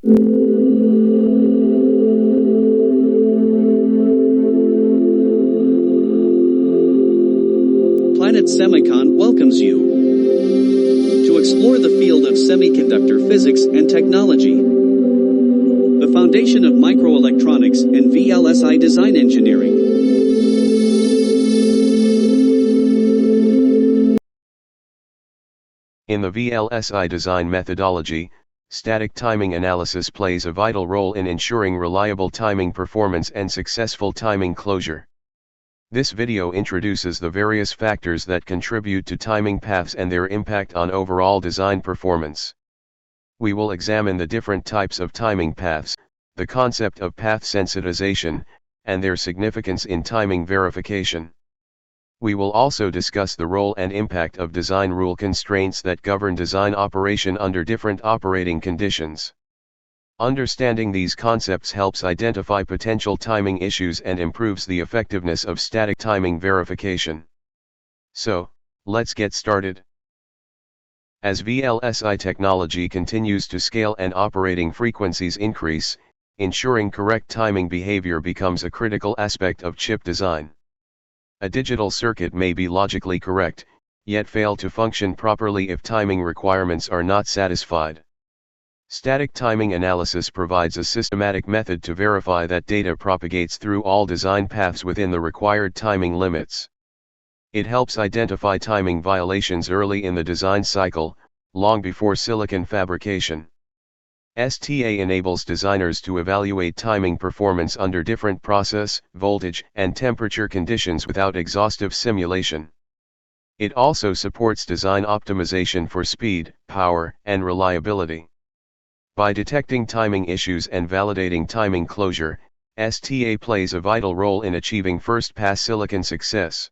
Planet Semicon welcomes you to explore the field of semiconductor physics and technology, the foundation of microelectronics and VLSI design engineering. In the VLSI design methodology, static timing analysis plays a vital role in ensuring reliable timing performance and successful timing closure. This video introduces the various factors that contribute to timing paths and their impact on overall design performance. We will examine the different types of timing paths, the concept of path sensitization, and their significance in timing verification. We will also discuss the role and impact of design rule constraints that govern design operation under different operating conditions. Understanding these concepts helps identify potential timing issues and improves the effectiveness of static timing verification. So, let's get started. As VLSI technology continues to scale and operating frequencies increase, ensuring correct timing behavior becomes a critical aspect of chip design. A digital circuit may be logically correct, yet fail to function properly if timing requirements are not satisfied. Static timing analysis provides a systematic method to verify that data propagates through all design paths within the required timing limits. It helps identify timing violations early in the design cycle, long before silicon fabrication. STA enables designers to evaluate timing performance under different process, voltage, and temperature conditions without exhaustive simulation. It also supports design optimization for speed, power, and reliability. By detecting timing issues and validating timing closure, STA plays a vital role in achieving first-pass silicon success.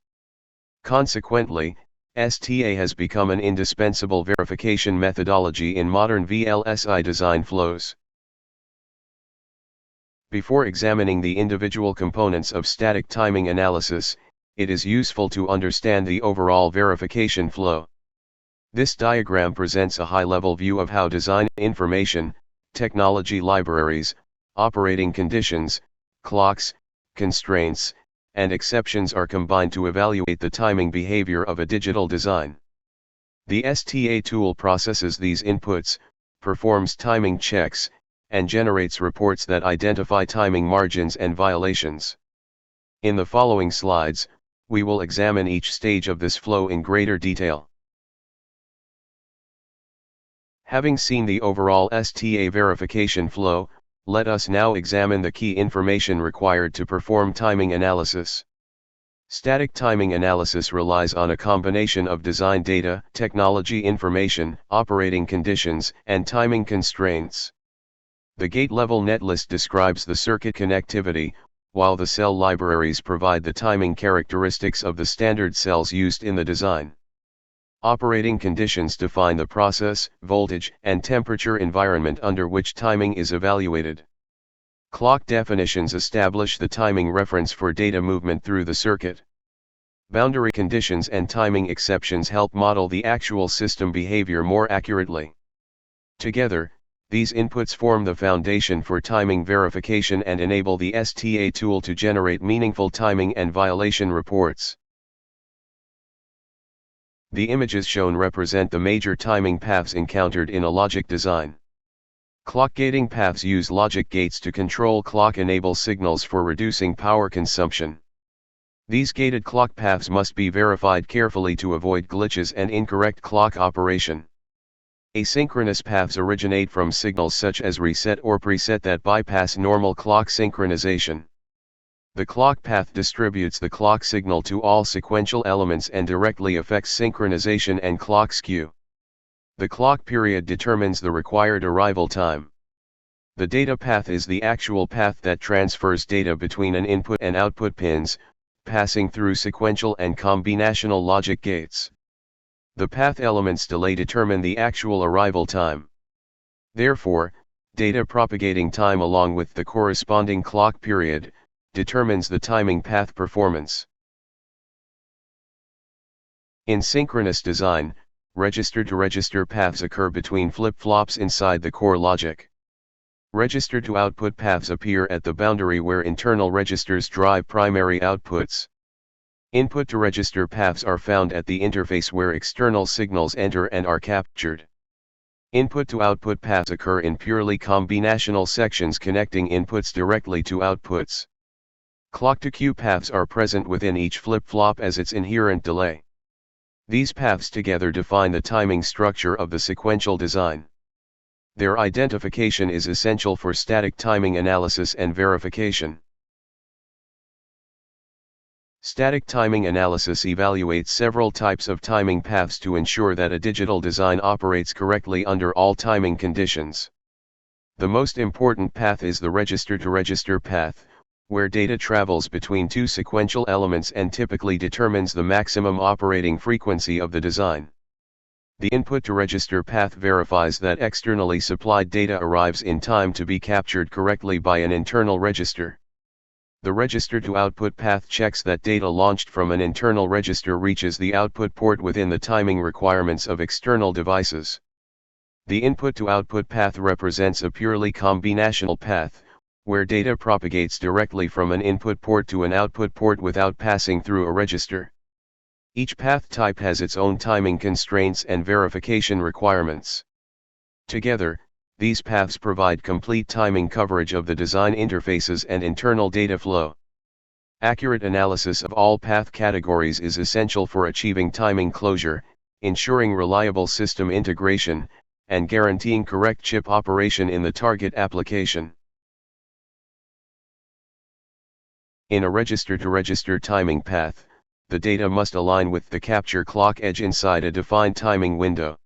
Consequently, STA has become an indispensable verification methodology in modern VLSI design flows. Before examining the individual components of static timing analysis, it is useful to understand the overall verification flow. This diagram presents a high-level view of how design information, technology libraries, operating conditions, clocks, constraints, and exceptions are combined to evaluate the timing behavior of a digital design. The STA tool processes these inputs, performs timing checks, and generates reports that identify timing margins and violations. In the following slides, we will examine each stage of this flow in greater detail. Having seen the overall STA verification flow, let us now examine the key information required to perform timing analysis. Static timing analysis relies on a combination of design data, technology information, operating conditions, and timing constraints. The gate-level netlist describes the circuit connectivity, while the cell libraries provide the timing characteristics of the standard cells used in the design. Operating conditions define the process, voltage, and temperature environment under which timing is evaluated. Clock definitions establish the timing reference for data movement through the circuit. Boundary conditions and timing exceptions help model the actual system behavior more accurately. Together, these inputs form the foundation for timing verification and enable the STA tool to generate meaningful timing and violation reports. The images shown represent the major timing paths encountered in a logic design. Clock gating paths use logic gates to control clock-enable signals for reducing power consumption. These gated clock paths must be verified carefully to avoid glitches and incorrect clock operation. Asynchronous paths originate from signals such as reset or preset that bypass normal clock synchronization. The clock path distributes the clock signal to all sequential elements and directly affects synchronization and clock skew. The clock period determines the required arrival time. The data path is the actual path that transfers data between an input and output pins, passing through sequential and combinational logic gates. The path element's delay determine the actual arrival time. Therefore, data propagating time along with the corresponding clock period determines the timing path performance. In synchronous design, register-to-register paths occur between flip-flops inside the core logic. Register-to-output paths appear at the boundary where internal registers drive primary outputs. Input-to-register paths are found at the interface where external signals enter and are captured. Input-to-output paths occur in purely combinational sections connecting inputs directly to outputs. Clock-to-cue paths are present within each flip-flop as its inherent delay. These paths together define the timing structure of the sequential design. Their identification is essential for static timing analysis and verification. Static timing analysis evaluates several types of timing paths to ensure that a digital design operates correctly under all timing conditions. The most important path is the register-to-register path, where data travels between two sequential elements and typically determines the maximum operating frequency of the design. The input-to-register path verifies that externally supplied data arrives in time to be captured correctly by an internal register. The register-to-output path checks that data launched from an internal register reaches the output port within the timing requirements of external devices. The input-to-output path represents a purely combinational path, where data propagates directly from an input port to an output port without passing through a register. Each path type has its own timing constraints and verification requirements. Together, these paths provide complete timing coverage of the design interfaces and internal data flow. Accurate analysis of all path categories is essential for achieving timing closure, ensuring reliable system integration, and guaranteeing correct chip operation in the target application. In a register-to-register timing path, the data must align with the capture clock edge inside a defined timing window.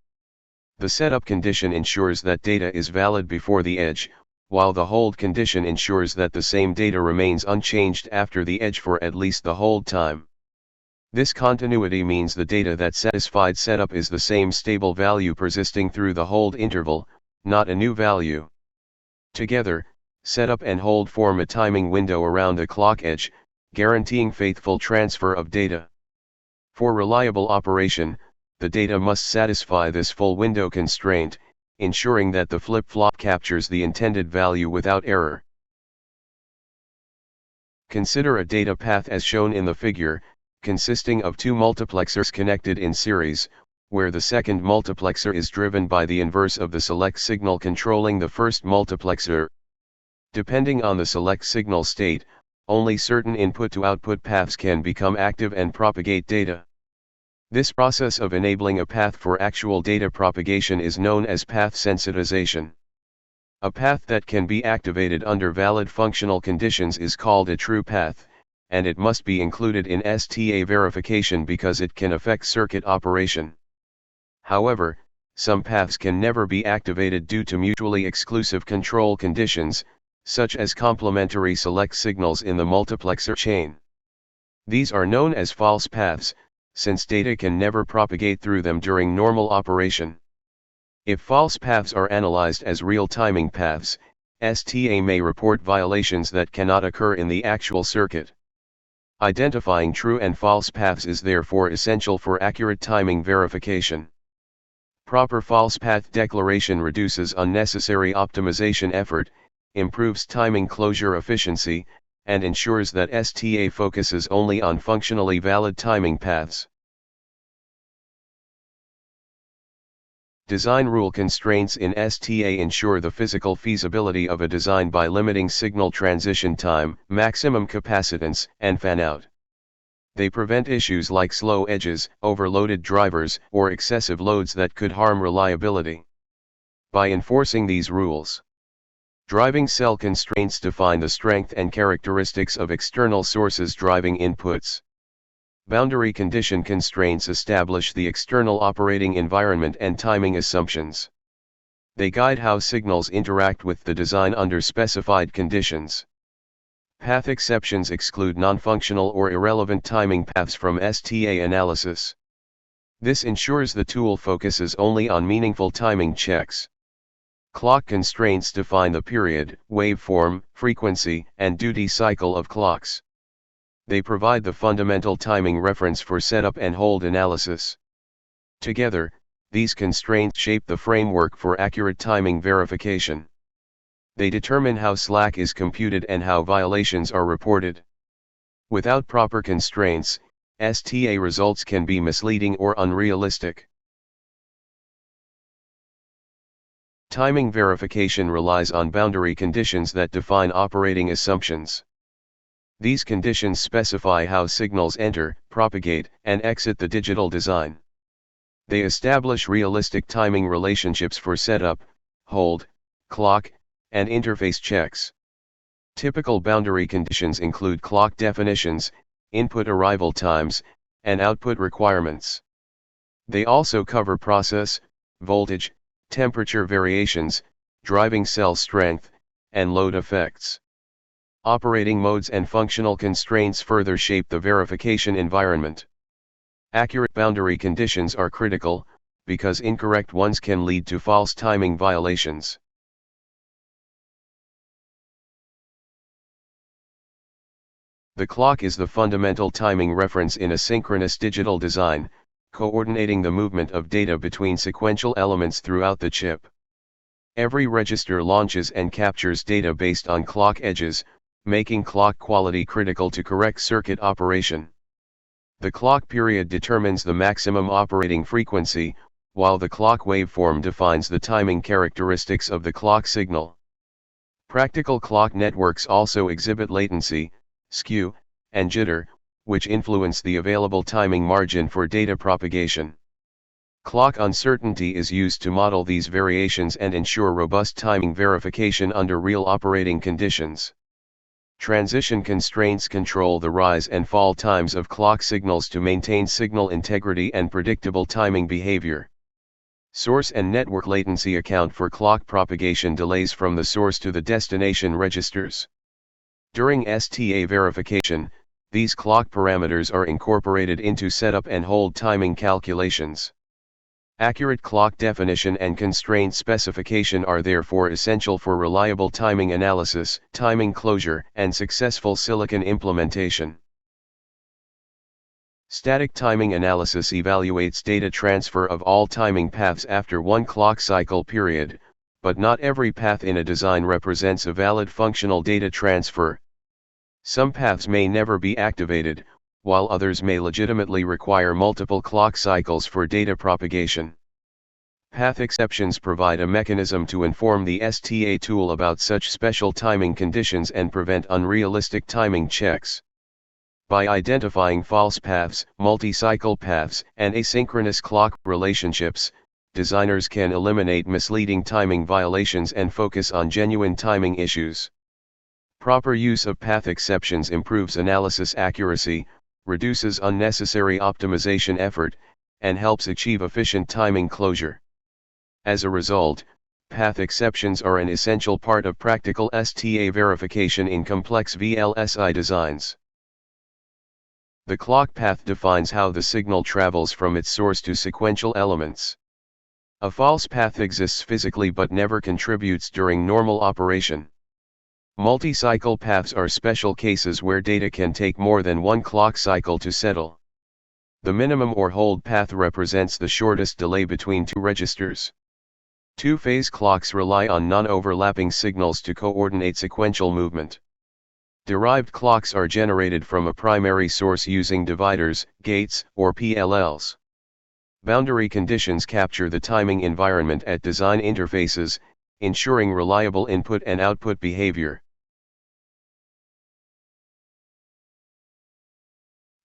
The setup condition ensures that data is valid before the edge, while the hold condition ensures that the same data remains unchanged after the edge for at least the hold time. This continuity means the data that satisfied setup is the same stable value persisting through the hold interval, not a new value. Together, setup and hold form a timing window around the clock edge, guaranteeing faithful transfer of data. For reliable operation, the data must satisfy this full window constraint, ensuring that the flip-flop captures the intended value without error. Consider a data path as shown in the figure, consisting of two multiplexers connected in series, where the second multiplexer is driven by the inverse of the select signal controlling the first multiplexer. Depending on the select signal state, only certain input-to-output paths can become active and propagate data. This process of enabling a path for actual data propagation is known as path sensitization. A path that can be activated under valid functional conditions is called a true path, and it must be included in STA verification because it can affect circuit operation. However, some paths can never be activated due to mutually exclusive control conditions, such as complementary select signals in the multiplexer chain. These are known as false paths, since data can never propagate through them during normal operation. If false paths are analyzed as real timing paths, STA may report violations that cannot occur in the actual circuit. Identifying true and false paths is therefore essential for accurate timing verification. Proper false path declaration reduces unnecessary optimization effort, improves timing closure efficiency, and ensures that STA focuses only on functionally valid timing paths. Design rule constraints in STA ensure the physical feasibility of a design by limiting signal transition time, maximum capacitance, and fan-out. They prevent issues like slow edges, overloaded drivers, or excessive loads that could harm reliability. By enforcing these rules, driving cell constraints define the strength and characteristics of external sources driving inputs. Boundary condition constraints establish the external operating environment and timing assumptions. They guide how signals interact with the design under specified conditions. Path exceptions exclude non-functional or irrelevant timing paths from STA analysis. This ensures the tool focuses only on meaningful timing checks. Clock constraints define the period, waveform, frequency, and duty cycle of clocks. They provide the fundamental timing reference for setup and hold analysis. Together, these constraints shape the framework for accurate timing verification. They determine how slack is computed and how violations are reported. Without proper constraints, STA results can be misleading or unrealistic. Timing verification relies on boundary conditions that define operating assumptions. These conditions specify how signals enter, propagate, and exit the digital design. They establish realistic timing relationships for setup, hold, clock, and interface checks. Typical boundary conditions include clock definitions, input arrival times, and output requirements. They also cover process, voltage, temperature variations, driving cell strength, and load effects. Operating modes and functional constraints further shape the verification environment. Accurate boundary conditions are critical, because incorrect ones can lead to false timing violations. The clock is the fundamental timing reference in a synchronous digital design, coordinating the movement of data between sequential elements throughout the chip. Every register launches and captures data based on clock edges, making clock quality critical to correct circuit operation. The clock period determines the maximum operating frequency, while the clock waveform defines the timing characteristics of the clock signal. Practical clock networks also exhibit latency, skew, and jitter, which influence the available timing margin for data propagation. Clock uncertainty is used to model these variations and ensure robust timing verification under real operating conditions. Transition constraints control the rise and fall times of clock signals to maintain signal integrity and predictable timing behavior. Source and network latency account for clock propagation delays from the source to the destination registers. During STA verification, these clock parameters are incorporated into setup and hold timing calculations. Accurate clock definition and constraint specification are therefore essential for reliable timing analysis, timing closure, and successful silicon implementation. Static timing analysis evaluates data transfer of all timing paths after one clock cycle period, but not every path in a design represents a valid functional data transfer. Some paths may never be activated, while others may legitimately require multiple clock cycles for data propagation. Path exceptions provide a mechanism to inform the STA tool about such special timing conditions and prevent unrealistic timing checks. By identifying false paths, multi-cycle paths, and asynchronous clock relationships, designers can eliminate misleading timing violations and focus on genuine timing issues. Proper use of path exceptions improves analysis accuracy, reduces unnecessary optimization effort, and helps achieve efficient timing closure. As a result, path exceptions are an essential part of practical STA verification in complex VLSI designs. The clock path defines how the signal travels from its source to sequential elements. A false path exists physically but never contributes during normal operation. Multi-cycle paths are special cases where data can take more than one clock cycle to settle. The minimum or hold path represents the shortest delay between two registers. Two-phase clocks rely on non-overlapping signals to coordinate sequential movement. Derived clocks are generated from a primary source using dividers, gates, or PLLs. Boundary conditions capture the timing environment at design interfaces, ensuring reliable input and output behavior.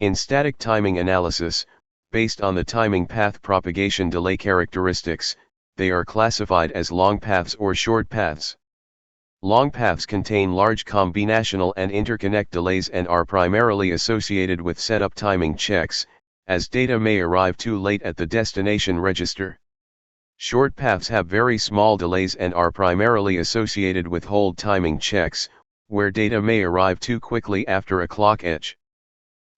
In static timing analysis, based on the timing path propagation delay characteristics, they are classified as long paths or short paths. Long paths contain large combinational and interconnect delays and are primarily associated with setup timing checks, as data may arrive too late at the destination register. Short paths have very small delays and are primarily associated with hold timing checks, where data may arrive too quickly after a clock edge.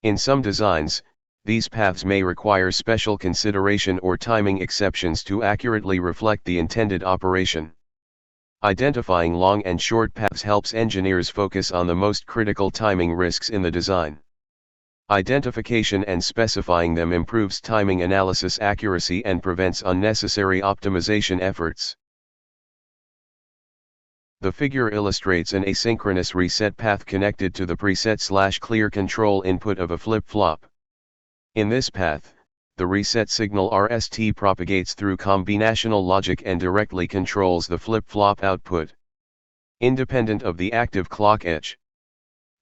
In some designs, these paths may require special consideration or timing exceptions to accurately reflect the intended operation. Identifying long and short paths helps engineers focus on the most critical timing risks in the design. Identification and specifying them improves timing analysis accuracy and prevents unnecessary optimization efforts. The figure illustrates an asynchronous reset path connected to the preset/clear control input of a flip-flop. In this path, the reset signal RST propagates through combinational logic and directly controls the flip-flop output, independent of the active clock edge.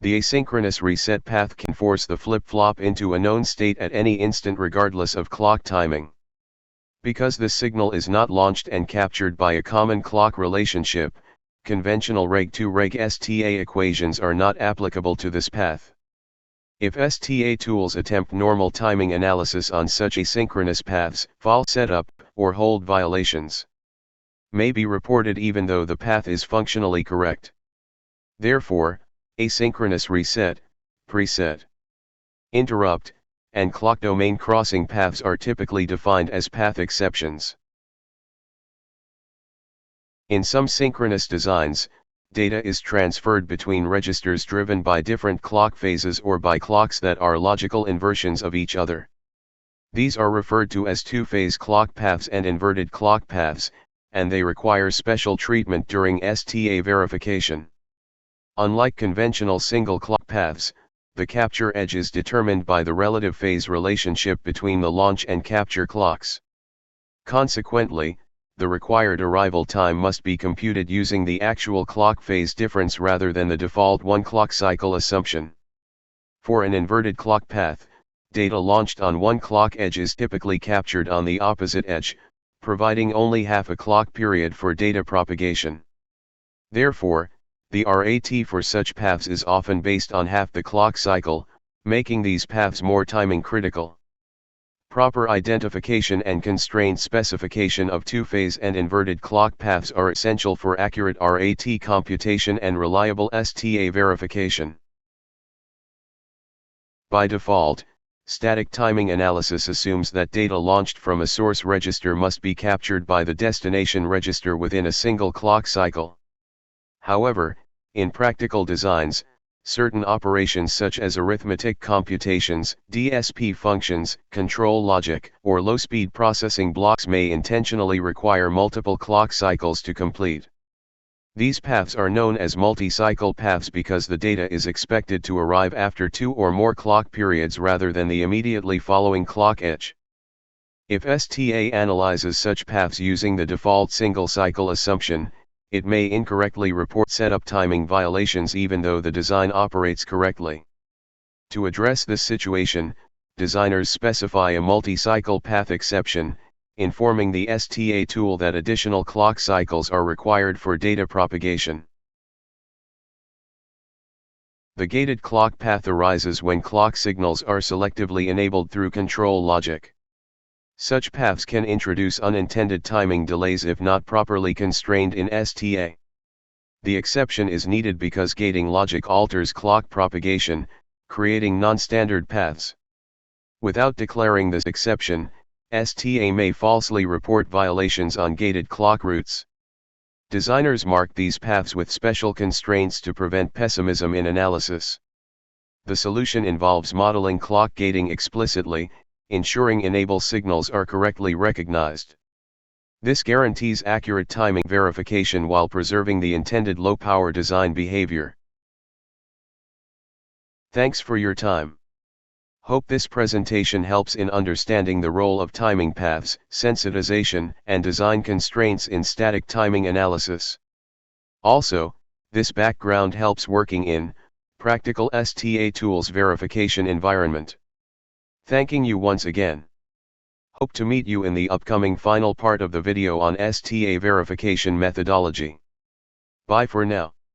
The asynchronous reset path can force the flip-flop into a known state at any instant regardless of clock timing. Because this signal is not launched and captured by a common clock relationship, conventional reg-to-reg STA equations are not applicable to this path. If STA tools attempt normal timing analysis on such asynchronous paths, false setup, or hold violations may be reported even though the path is functionally correct. Therefore, asynchronous reset, preset, interrupt, and clock domain crossing paths are typically defined as path exceptions. In some synchronous designs, data is transferred between registers driven by different clock phases or by clocks that are logical inversions of each other. These are referred to as two-phase clock paths and inverted clock paths, and they require special treatment during STA verification. Unlike conventional single clock paths, the capture edge is determined by the relative phase relationship between the launch and capture clocks. Consequently, the required arrival time must be computed using the actual clock phase difference rather than the default one clock cycle assumption. For an inverted clock path, data launched on one clock edge is typically captured on the opposite edge, providing only half a clock period for data propagation. Therefore, the RAT for such paths is often based on half the clock cycle, making these paths more timing critical. Proper identification and constraint specification of two-phase and inverted clock paths are essential for accurate RAT computation and reliable STA verification. By default, static timing analysis assumes that data launched from a source register must be captured by the destination register within a single clock cycle. However, in practical designs, certain operations such as arithmetic computations, DSP functions, control logic, or low-speed processing blocks may intentionally require multiple clock cycles to complete. These paths are known as multi-cycle paths because the data is expected to arrive after two or more clock periods rather than the immediately following clock edge. If STA analyzes such paths using the default single-cycle assumption, it may incorrectly report setup timing violations even though the design operates correctly. To address this situation, designers specify a multi-cycle path exception, informing the STA tool that additional clock cycles are required for data propagation. The gated clock path arises when clock signals are selectively enabled through control logic. Such paths can introduce unintended timing delays if not properly constrained in STA. The exception is needed because gating logic alters clock propagation, creating non-standard paths. Without declaring this exception, STA may falsely report violations on gated clock routes. Designers mark these paths with special constraints to prevent pessimism in analysis. The solution involves modeling clock gating explicitly, ensuring enable signals are correctly recognized. This guarantees accurate timing verification while preserving the intended low-power design behavior. Thanks for your time. Hope this presentation helps in understanding the role of timing paths, sensitization, and design constraints in static timing analysis. Also, this background helps working in practical STA tools verification environment. Thanking you once again. Hope to meet you in the upcoming final part of the video on STA verification methodology. Bye for now.